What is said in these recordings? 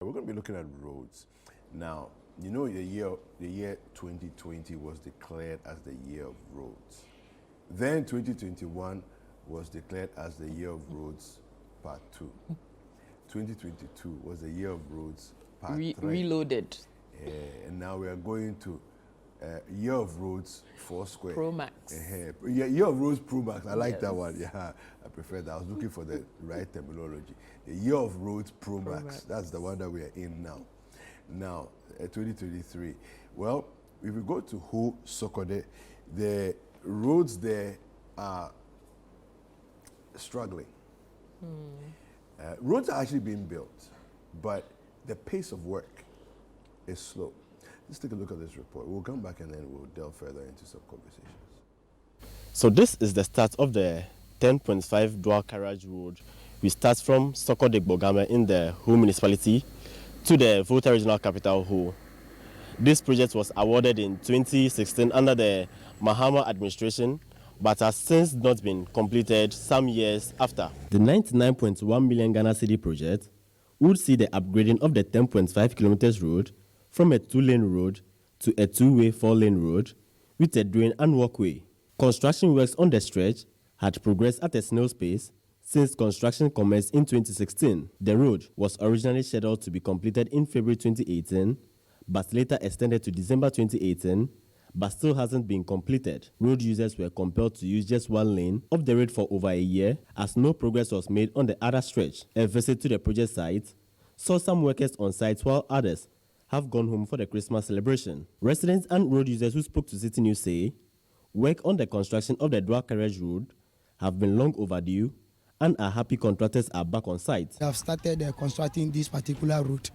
We're going to be looking at roads. Now, you know the year 2020 was declared as the year of roads. Then 2021 was declared as the year of roads part 2. 2022 was the year of roads part 3. Reloaded. And now we are going to year of roads 4 square. Pro Max. Year of roads Pro Max. I like that one. Yeah, I prefer that. I was looking for the right terminology. The year of roads Pro Max. That's the one that we are in now. Now, 2023. Well, if we go to Ho-Sokode, the roads there are struggling. Roads are actually being built, but the pace of work is slow. Let's take a look at this report. We'll come back and then we'll delve further into some conversations. So this is the start of the 10.5 dual carriage road. We start from Sokode Bogame in the Ho municipality to the Volta regional capital Ho. This project was awarded in 2016 under the Mahama administration, but has since not been completed some years after. The 99.1 million Ghana Citi project would see the upgrading of the 10.5 kilometers road from a 2-lane road to a 2-way 4-lane road with a drain and walkway. Construction works on the stretch had progressed at a snail's pace since construction commenced in 2016. The road was originally scheduled to be completed in February 2018, but later extended to December 2018, but still hasn't been completed. Road users were compelled to use just 1 lane of the road for over a year as no progress was made on the other stretch. A visit to the project site saw some workers on site while others have gone home for the Christmas celebration. Residents and road users who spoke to Citi News say work on the construction of the dual carriage road have been long overdue and are happy contractors are back on site. We have started constructing this particular route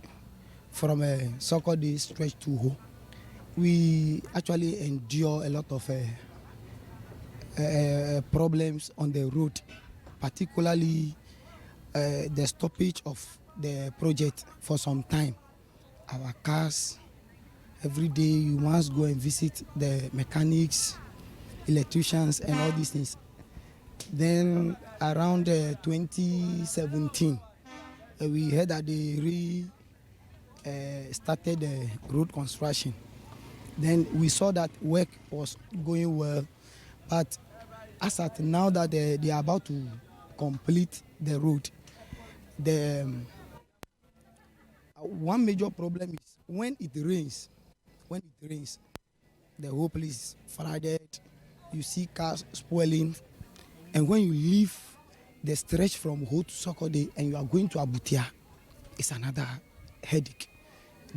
from Sokode stretch to Ho. We actually endure a lot of problems on the road, particularly the stoppage of the project for some time. Our cars, every day you must go and visit the mechanics, electricians and all these things. Then around 2017, we heard that they started the road construction. Then we saw that work was going well, but as at now that they are about to complete the road, the one major problem is when it rains, the whole place is flooded, you see cars spoiling, and when you leave the stretch from Ho to Sokode and you are going to Abutia, it's another headache.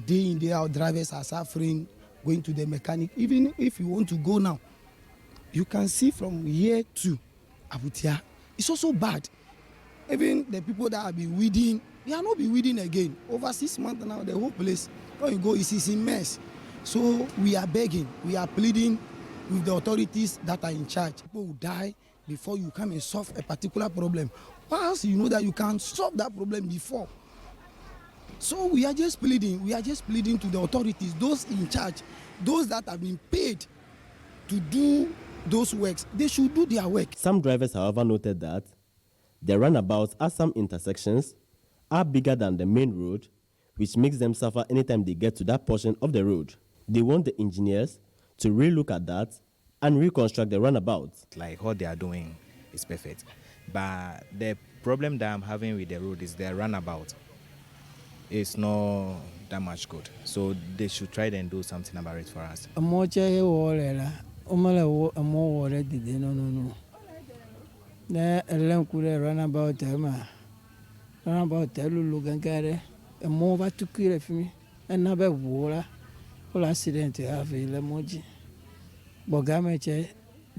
Day in, day out, drivers are suffering, going to the mechanic. Even if you want to go now, you can see from here to Abutia, it's also bad. Even the people that have been weeding, they are not be weeding again. Over 6 months now, the whole place, when you go, it's in mess. So we are begging, we are pleading with the authorities that are in charge. People will die before you come and solve a particular problem. Whilst you know that you can solve that problem before. So we are just pleading to the authorities, those in charge, those that have been paid to do those works, they should do their work. Some drivers, however, noted that the roundabouts at some intersections are bigger than the main road, which makes them suffer anytime they get to that portion of the road. They want the engineers to relook at that and reconstruct the roundabouts. Like what they are doing is perfect. But the problem that I'm having with the road is the roundabout. It's not that much good. So they should try and do something about it for us. The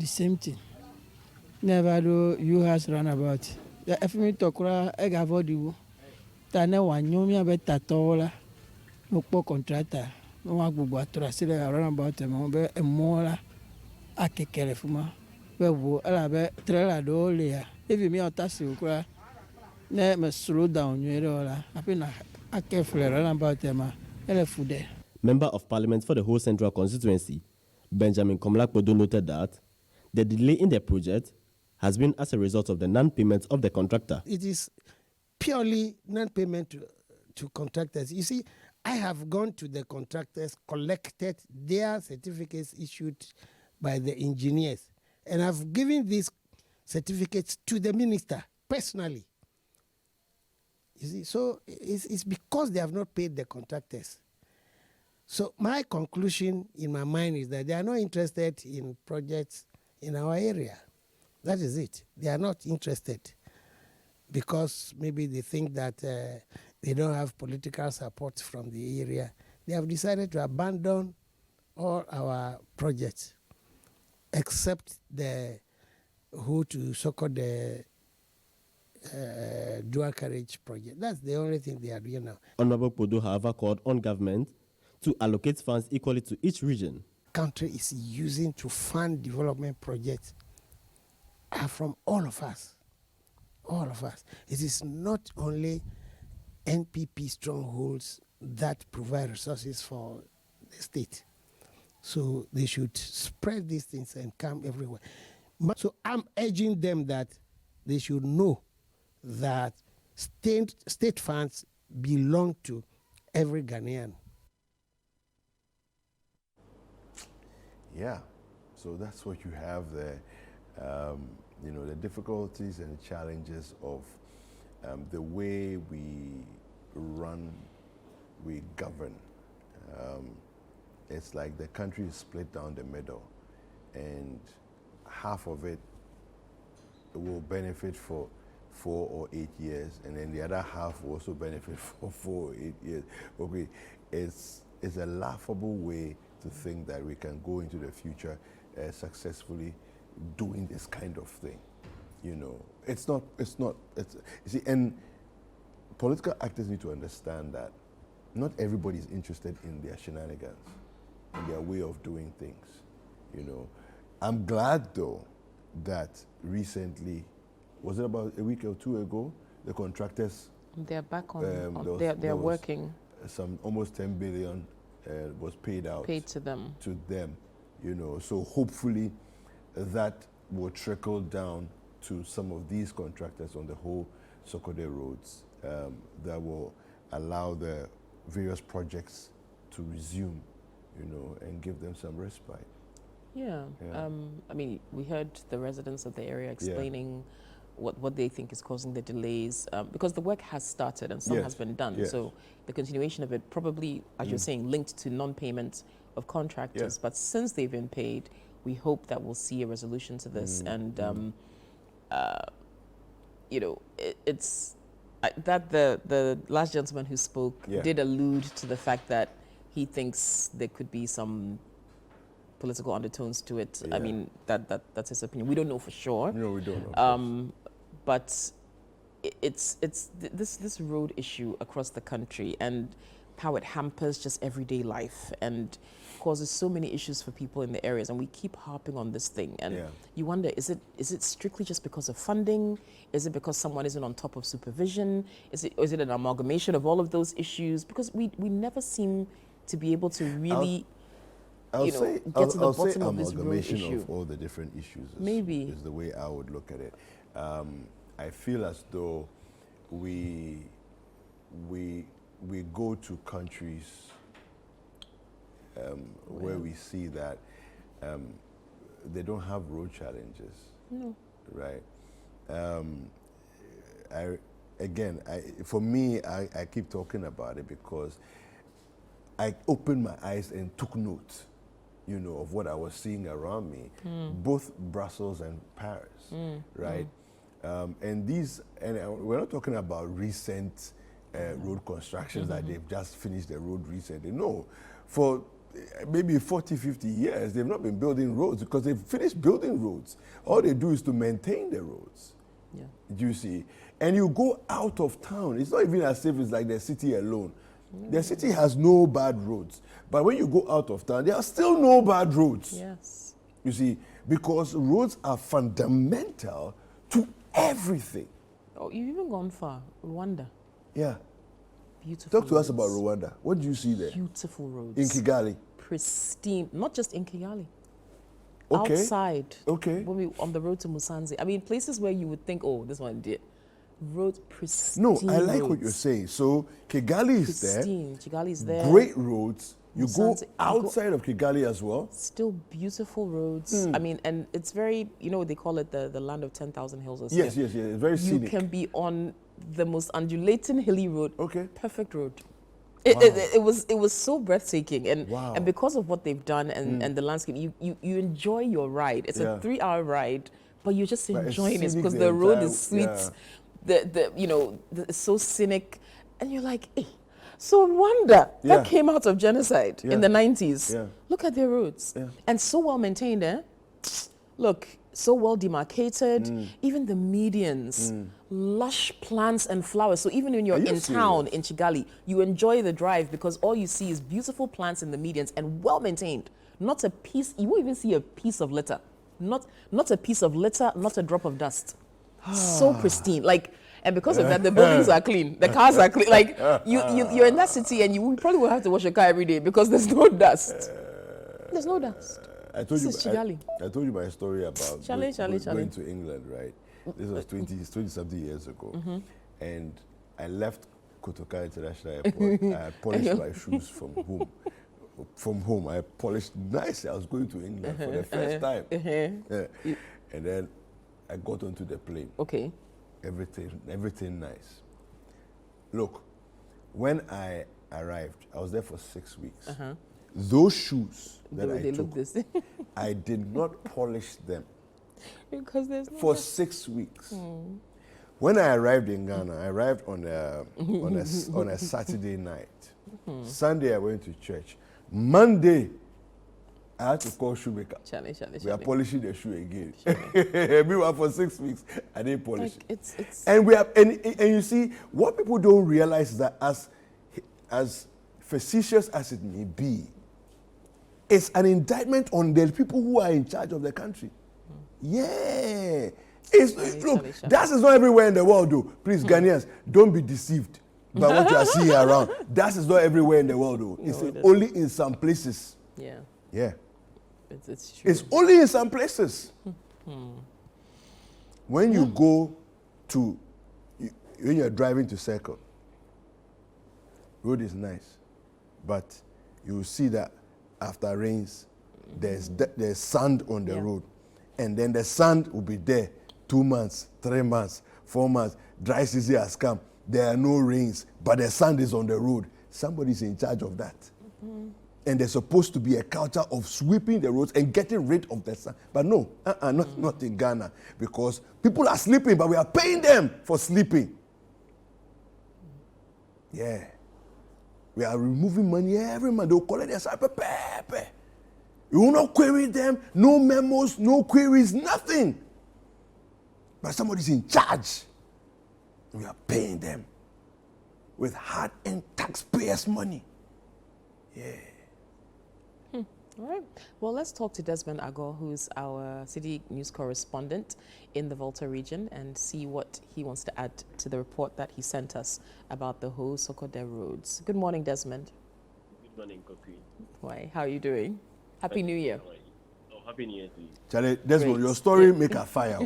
same thing. Never do you has run about. The FMI Tokura Egavodi. Tane Wanyomia Betatola, no poor contractor, no one would run about them, a more a carefuma. Well, Alabe, Trella Dolia. If you me a tassi, never slow down, you know, I've been a careful run about them, a food there. Member of Parliament for the whole central constituency, Benjamin Komlakpodo, noted that the delay in the project has been as a result of the non-payment of the contractor. It is purely non-payment to contractors. You see, I have gone to the contractors, collected their certificates issued by the engineers, and I've given these certificates to the minister personally. You see, so it's because they have not paid the contractors. So my conclusion in my mind is that they are not interested in projects in our area. That is it. They are not interested because maybe they think that they don't have political support from the area. They have decided to abandon all our projects except the Ho-Sokode dual carriage project. That's the only thing they are doing now. Honorable Podo, however, called on government to allocate funds equally to each region. Country is using to fund development projects are from all of us. All of us. It is not only NPP strongholds that provide resources for the state. So they should spread these things and come everywhere. So I'm urging them that they should know that state funds belong to every Ghanaian. Yeah, so that's what you have there. You know, the difficulties and the challenges of the way we govern. It's like the country is split down the middle, and half of it will benefit for 4 or 8 years, and then the other half will also benefit for 4 or 8 years. Okay, it's a laughable way to think that we can go into the future successfully doing this kind of thing. You know, you see, and political actors need to understand that not everybody is interested in their shenanigans and their way of doing things. You know, I'm glad though that recently, was it about a week or 2 ago, the contractors, they're back on, they're working. Some almost 10 billion was paid to them, you know, so hopefully that will trickle down to some of these contractors on the Ho-Sokode roads that will allow the various projects to resume, you know, and give them some respite. Yeah. I mean, we heard the residents of the area explaining what they think is causing the delays, because the work has started and some has been done. So the continuation of it probably, as you're saying, linked to non-payment of contractors. But since they've been paid, we hope that we'll see a resolution to this. And, you know, that the last gentleman who spoke did allude to the fact that he thinks there could be some political undertones to it. I mean, that's his opinion. We don't know for sure. No, we don't know. But it's this road issue across the country and how it hampers just everyday life and causes so many issues for people in the areas, and we keep harping on this thing. And you wonder, is it strictly just because of funding? Is it because someone isn't on top of supervision? Is it an amalgamation of all of those issues? Because we never seem to be able to really get to the bottom of this road issue. Amalgamation of all the different issues is the way I would look at it. I feel as though we go to countries where we see that they don't have road challenges. No. Right. For me, I keep talking about it because I opened my eyes and took note, you know, of what I was seeing around me, both Brussels and Paris, right? And we're not talking about recent road constructions that they've just finished the road recently. No, for maybe 40, 50 years, they've not been building roads because they've finished building roads. All they do is to maintain the roads. Yeah. Do you see? And you go out of town, it's not even as if it's like the city alone. The city has no bad roads. But when you go out of town, there are still no bad roads. Yes. You see, because roads are fundamental to everything. Oh, you've even gone far. Rwanda. Yeah. Beautiful Talk to us about Rwanda. What do you see there? Beautiful roads. In Kigali? Pristine. Not just in Kigali. Okay. Outside. Okay. When we on the road to Musanze. I mean, places where you would think, oh, this one did. roads, pristine. No, I like roads. what you're saying. So Kigali is there. Pristine. Kigali is there. Great roads. You go Musanze- outside of Kigali as well. Still beautiful roads. I mean, and it's very, they call it the land of 10,000 hills or something. Yes. It's very You scenic. can be on the most undulating hilly road. Okay. Perfect road. Wow. It was so breathtaking, and Wow. and because of what they've done and the landscape, you enjoy your ride. It's Yeah. a 3-hour ride, but you're just But it's enjoying it scenic because the the road entire- is sweet. yeah. It's so scenic, and you're like, hey, so Rwanda Yeah. that came out of genocide Yeah. in the 90s. Yeah. Look at their roads, Yeah. and so well maintained, eh? Look, so well demarcated. Even the medians, lush plants and flowers. So even when you're Are you in town serious? in Kigali, you enjoy the drive because all you see is beautiful plants in the medians and well maintained. Not a piece. You won't even see a piece of litter. Not a piece of litter. Not a drop of dust. So pristine. And because of that, the buildings are clean. The cars are clean. Like you're in that city and you probably will have to wash your car every day because there's no dust. There's no dust. I told This is Kigali. I told you my story about Charlie. going to England, right? This was 20-something years ago. And I left Kotoka International Airport. I polished my shoes from home. From home, I polished nicely. I was going to England for the first time. Yeah. And then I got onto the plane. Okay. Everything nice. Look, when I arrived, I was there for 6 weeks. Those shoes that I They took, look this I did not polish them because there's no for dust. 6 weeks. When I arrived in Ghana, I arrived on a Saturday night. Sunday, I went to church. Monday, I had to call shoemaker. Charlie. We are polishing the shoe again. Meanwhile, for 6 weeks, I didn't polish Like, it. it's And we have, and you see, what people don't realize is that as facetious as it may be, it's an indictment on the people who are in charge of the country. Yeah. Look, that is not everywhere in the world, though. Please, Ghanaians, don't be deceived by what you are seeing around. That is not everywhere in the world, though. It's only in some places. yeah. Yeah. It's true. It's only in some places. When you go to, when you're driving to Circle, road is nice, but you will see that after rains, there's sand on the road, and then the sand will be there 2 months, 3 months, 4 months. Dry season has come. There are no rains, but the sand is on the road. Somebody's in charge of that. And there's supposed to be a culture of sweeping the roads and getting rid of the sand. But no, not in Ghana, because people are sleeping, but we are paying them for sleeping. Yeah. We are removing money every month. They'll collect their salary. You will not query them, no memos, no queries, nothing. But somebody's in charge. We are paying them with hard-earned taxpayers' money. Yeah. All right. Well, let's talk to Desmond Agor, who's our Citi news correspondent in the Volta region, and see what he wants to add to the report that he sent us about the Ho-Sokode roads. Good morning, Desmond. Good morning, Kofi. Why? How are you doing? Happy New Year. Oh, Happy New Year to you. Charlie, Desmond, Great. your story make a fire.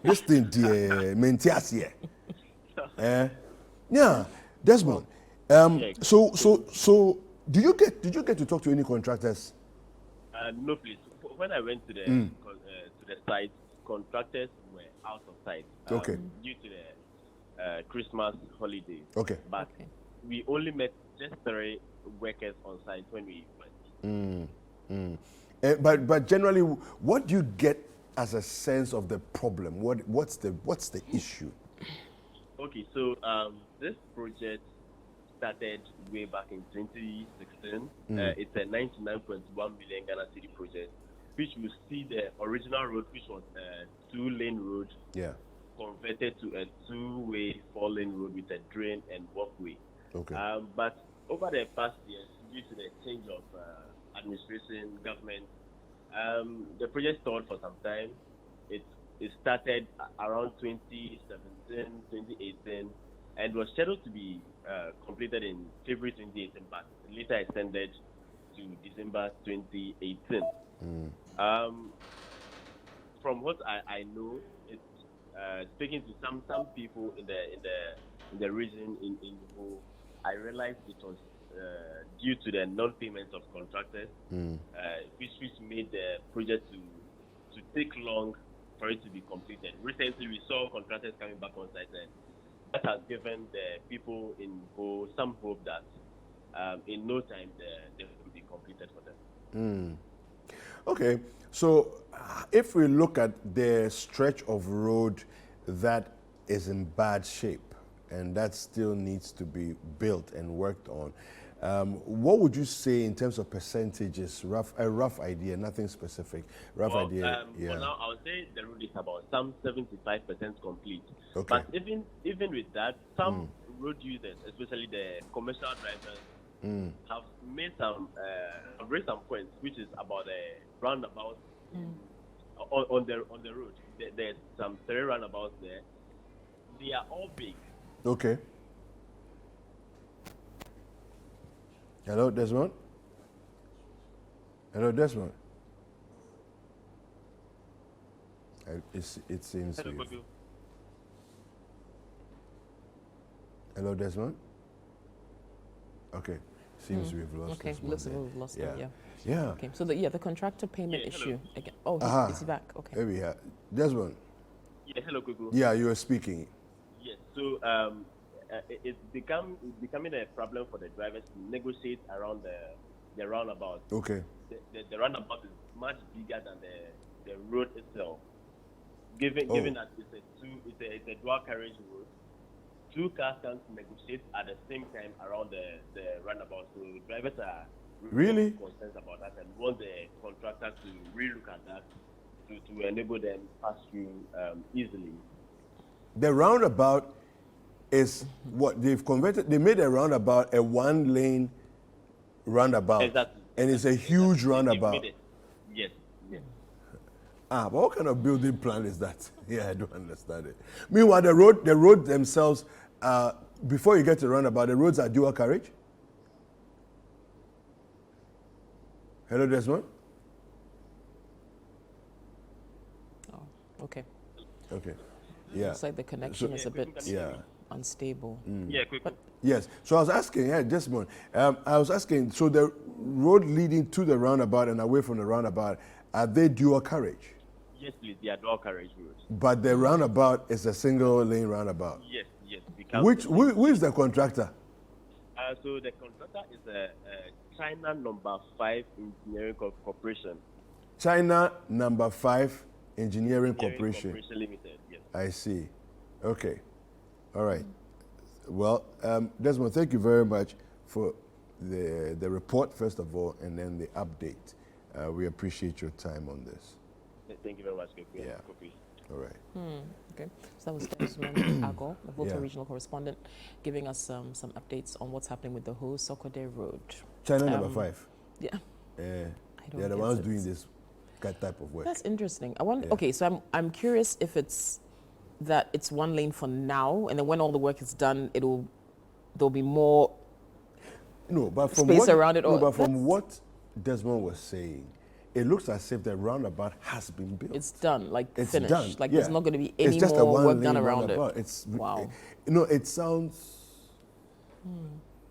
This thing, the mentias here. Yeah, Desmond. So, did you get to talk to any contractors? No, please. When I went to the site, contractors were out of sight Okay. due to the Christmas holiday. Okay. But we only met just 3 workers on site when we went. But generally, what do you get as a sense of the problem? What's the issue? Okay, so this project started way back in 2016. It's a 99.1 million Ghana Citi project, which will see the original road, which was a 2-lane road, Yeah. converted to a 2-way 4-lane road with a drain and walkway. Okay. But over the past years, due to the change of administration, government, the project stalled for some time. It started around 2017, 2018, and was scheduled to be completed in February 2018, but later extended to December 2018. From what I know, speaking to some people in the region in Ho, I realized it was due to the non-payment of contractors, which made the project to take long for it to be completed. Recently, we saw contractors coming back on site, and that has given the people in Ho some hope that in no time the will be completed for them. Okay, so if we look at the stretch of road that is in bad shape and that still needs to be built and worked on, what would you say in terms of percentages? A rough idea, nothing specific. Rough idea. For now, I would say the road is about some 75% complete. Okay. But even with that, some road users, especially the commercial drivers, have made have raised some points, which is about the roundabout on the road. There's some 3 roundabouts there. They are all big. Okay. Hello, Desmond? Hello, Desmond? It seems Hello, we've... Kodu. Hello, Desmond? Okay. Seems we've lost Okay, Desmond looks like there. we've lost Yeah. him, yeah. Yeah. Okay, so the contractor payment Yeah, hello. issue again. Oh, Aha. is he back? Okay. There we are. Desmond? Yeah, hello, Kuku. Yeah, you were speaking. Yes. So it's becoming a problem for the drivers to negotiate around the roundabout. Okay. The roundabout is much bigger than the road itself. Given that it's a dual carriage road, 2 cars can't negotiate at the same time around the roundabout. So drivers are Really concerned about that and want the contractor to relook at that to enable them pass through easily. The roundabout is what they've converted. They made a roundabout a 1-lane roundabout. Exactly. And it's a huge They've roundabout. made it. Yes. Yes. But what kind of building plan is that? Yeah, I don't understand it. Meanwhile, the road themselves, before you get to roundabout, the roads are dual carriage. Hello, Desmond? Oh, okay. Okay. Yeah. Looks like the connection is a bit unstable. Yeah, quick. Yes. So I was asking, Desmond, I was asking, so the road leading to the roundabout and away from the roundabout, are they dual carriage? Yes, please. They are dual carriage roads. But the roundabout is a single lane roundabout. Yes. Who is the contractor? So the contractor is China number 5 Engineering Corporation. China number 5 Engineering Corporation. Limited. Yes. I see. Okay. All right. Well, Desmond, thank you very much for the report, first of all, and then the update. We appreciate your time on this. Thank you very much. Yeah. All right. Okay, so that was Desmond Agor, the Volta Regional Correspondent, giving us some updates on what's happening with the Ho-Sokode Road. China number 5. Yeah. They're don't the guess ones it. doing this type of work. That's interesting. I wonder. Yeah. Okay, so I'm curious if it's that it's 1 lane for now, and then when all the work is done, there'll be more No, but from space what, around it. No, Or but from what Desmond was saying, it looks as if the roundabout has been built. it's done, like It's finished. done, Like yeah. there's not going to be It's any just a more work done one-lane around roundabout. it. It's Wow. it sounds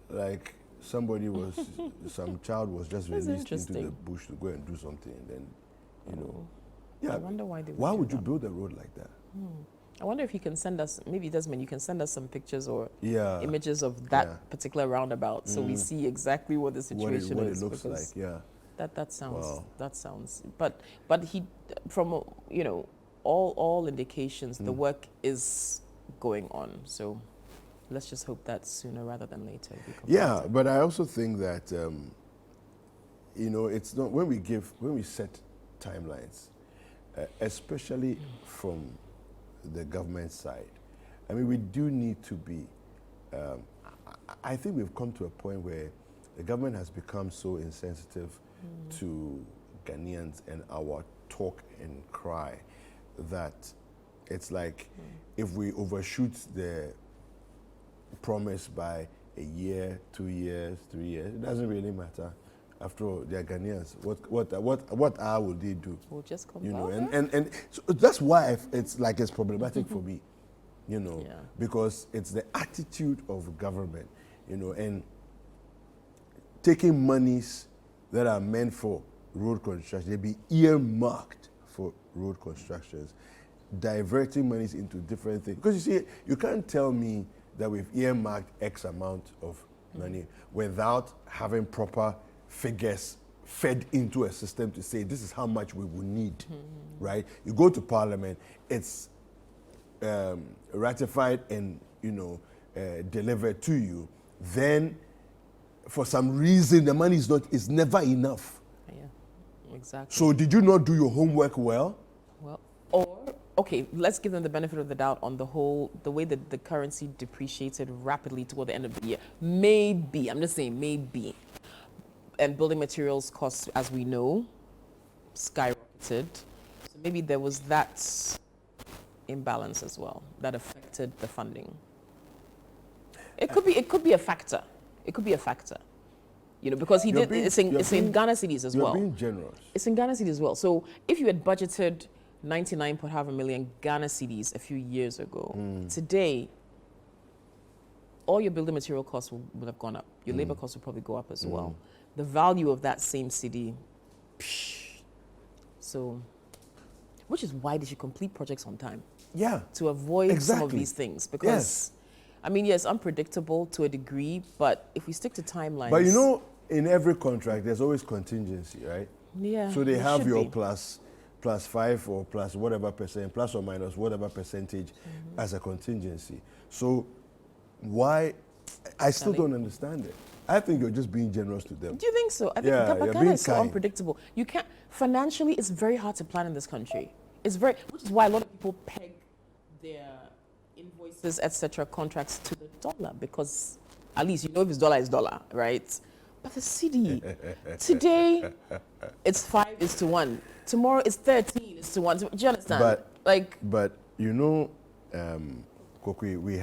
like somebody was some child was just That's released into the interesting. bush to go and do something, and then I wonder why they would why do would you that. build a road like that? I wonder if you can send us, maybe Desmond, you can send us some pictures or Yeah, images of that yeah. particular roundabout, so we see exactly what the what it, situation what is. it looks because like. Yeah. That sounds Wow. but he, from all indications, the work is going on. So let's just hope that sooner rather than later. It becomes Yeah, better. but I also think that it's not when we set timelines, especially from the government side. I mean, we do need to be. I think we've come to a point where the government has become so insensitive to Ghanaians and our talk and cry that it's like if we overshoot the promise by a year, 2 years, 3 years, it doesn't really matter. After all, they are Ghanaians. What will they do? We'll just come You know, back. and so that's why it's problematic for me, you know, Yeah. because it's the attitude of government, you know, and taking monies that are meant for road construction, they be earmarked for road constructions, diverting monies into different things. Because you see, you can't tell me that we've earmarked X amount of money without having proper figures fed into a system to say this is how much we will need, right? You go to Parliament, it's ratified and, you know, delivered to you. Then, for some reason, the money is never enough. Yeah, exactly. So did you not do your homework well? Well, or, okay, let's give them the benefit of the doubt on the way that the currency depreciated rapidly toward the end of the year. Maybe, I'm just saying maybe. And building materials costs, as we know, skyrocketed. So maybe there was that imbalance as well that affected the funding. It could be a factor. It could be a factor. You know, because it's in Ghana cedis as well. You're being generous. It's in Ghana cedis as well. So if you had budgeted 99.5 million Ghana cedis a few years ago, today, all your building material costs would have gone up. Your labor costs would probably go up as well. The value of that same cedi, so, which is why they should complete projects on time. Yeah. To avoid some of Exactly. these things. Because, I mean, yes, unpredictable to a degree, but if we stick to timelines. But you know, in every contract, there's always contingency, right? Yeah. So they it have should your be. plus 5 or plus whatever percent, plus or minus whatever percentage as a contingency. So why, I still don't understand it. I think you're just being generous to them. Do you think so? I think Yeah, but you're Ghana being is so kind. unpredictable. You can't, financially, it's very hard to plan in this country. Which is why a lot of people peg their invoices, etc., contracts to the dollar, because at least you know if it's dollar, right? But the cedi, today, it's 5:1. Tomorrow, it's 13:1. Do you understand? But you know, Kokwe, we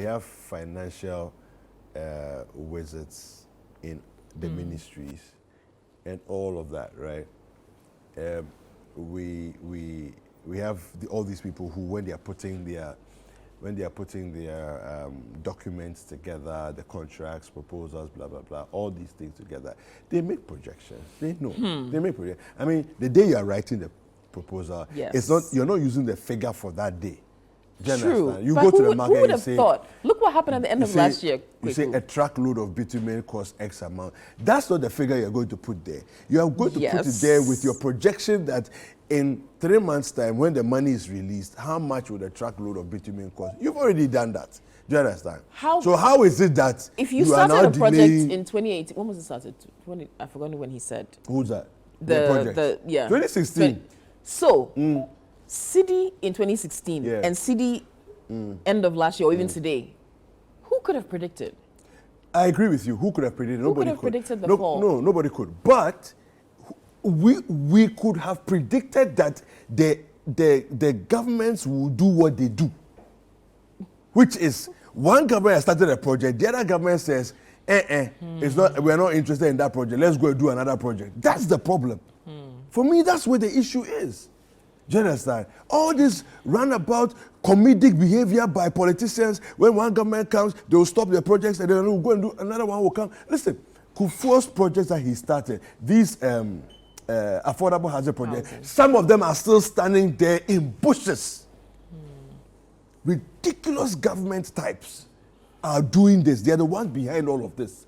have financial wizards in the ministries and all of that, right? We have all these people who, when they are putting their documents together, the contracts, proposals, blah blah blah, all these things together, they make projections. They know. They make projections. I mean, the day you are writing the proposal, Yes. you're not using the figure for that day. Do you True. understand? You But go to who the would- market who would and have say, thought? Look what happened at the end of last year. you say Kweku. a truckload of bitumen costs X amount. That's not the figure you're going to put there. You are going to put it Yes. there with your projection that in 3 months' time, when the money is released, how much would a truckload of bitumen cost? You've already done that. Do you understand? So how is it that If you are now started a project delaying? in 2018, when was it started? I forgot when he said. Who's that? The project? yeah. 2016. So, Citi in 2016 Yeah. and Citi end of last year or even today, who could have predicted? I agree with you. Who could have predicted? Nobody could have predicted the no, fall? No, nobody could. But we could have predicted that the governments will do what they do, which is one government has started a project, the other government says, it's not. We are not interested in that project. Let's go and do another project. That's the problem. For me, that's where the issue is. Do you understand? All this runabout comedic behavior by politicians, when one government comes, they will stop their projects and then we'll go and do another one will come. Listen, Kufuor's projects that he started, these affordable housing projects, some of them are still standing there in bushes. Ridiculous government types are doing this. They are the ones behind all of this.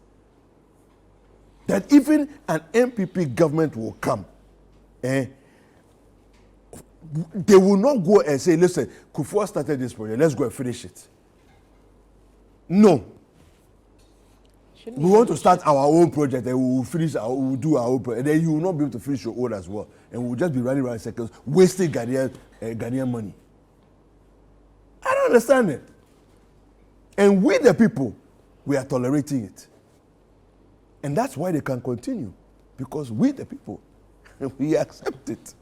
That even an MPP government will come, they will not go and say, listen, Kufuor started this project, let's go and finish it. No. We want to start our own project and we will do our own project. And then you will not be able to finish your own as well. And we will just be running around in circles, wasting Ghanaian money. I don't understand it. And we the people, we are tolerating it. And that's why they can continue. Because we the people, we accept it.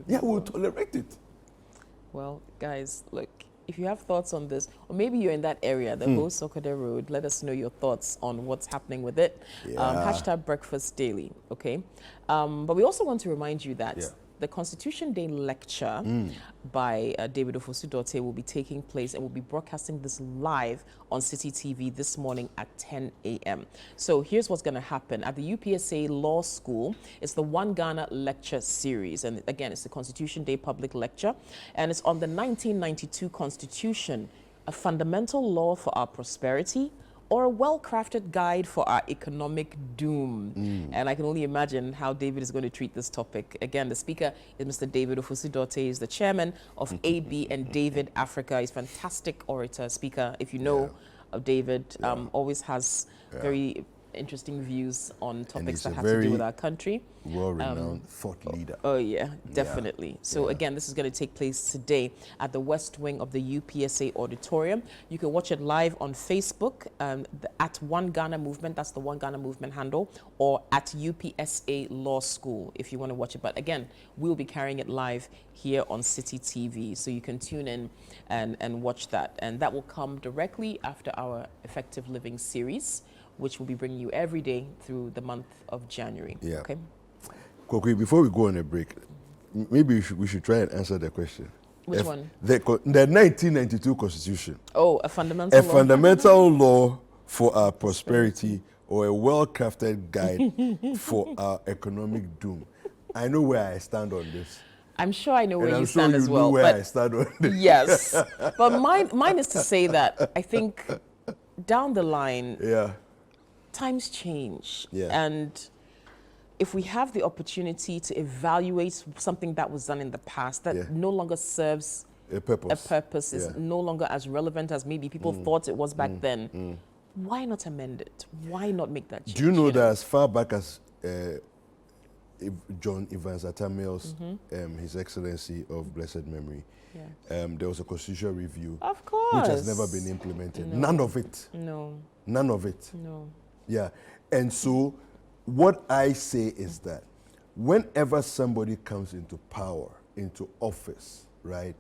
Yeah, we'll tolerate it. Well, guys, look, if you have thoughts on this, or maybe you're in that area, the Ho-Sokode Road, let us know your thoughts on what's happening with it. Hashtag Breakfast Daily, okay? But we also want to remind you that the Constitution Day lecture by David Ofosu-Dorte will be taking place and will be broadcasting this live on Citi TV this morning at 10 a.m. So here's what's going to happen. At the UPSA Law School, it's the One Ghana lecture series. And again, it's the Constitution Day public lecture. And it's on the 1992 Constitution, a fundamental law for our prosperity, or a well-crafted guide for our economic doom. And I can only imagine how David is going to treat this topic. Again, the speaker is Mr. David Ofosu-Dorte. He's the chairman of AB and David Africa. He's a fantastic orator, speaker. If you know of David, always has very interesting views on topics that have to do with our country. Well-renowned thought leader. Oh yeah, definitely. So again, this is going to take place today at the West Wing of the UPSA Auditorium. You can watch it live on Facebook at One Ghana Movement. That's the One Ghana Movement handle, or at UPSA Law School if you want to watch it. But again, we'll be carrying it live here on Citi TV, so you can tune in and watch that. And that will come directly after our Effective Living series, which will be bringing you every day through the month of January. Yeah. Okay. Kwokwe, before we go on a break, maybe we should try and answer the question. Which one? The 1992 Constitution. Oh, a fundamental law. Fundamental law for our prosperity, or a well-crafted guide for our economic doom. I know where I stand on this. I'm sure I know where And you I'm stand sure as you well. know where but I stand on this. yes, but mine is to say that I think down the line, times change, and if we have the opportunity to evaluate something that was done in the past that no longer serves a purpose, is no longer as relevant as maybe people thought it was back then, why not amend it? Why not make that change? Do you know that as far back as John Evans Atamil's, His Excellency of blessed memory, there was a constitutional review, of course, which has never been implemented. None of it. No. None of it. No. Yeah. And so what I say is that whenever somebody comes into power, into office, right,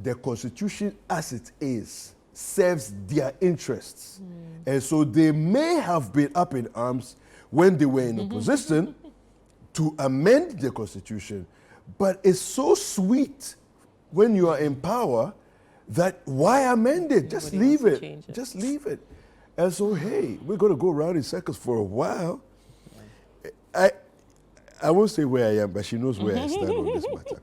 the Constitution as it is serves their interests. And so they may have been up in arms when they were in opposition to amend the Constitution, but it's so sweet when you are in power that why amend it? Just leave it. Just leave it. And so, hey, we're going to go around in circles for a while. I won't say where I am, but she knows where I stand on this matter.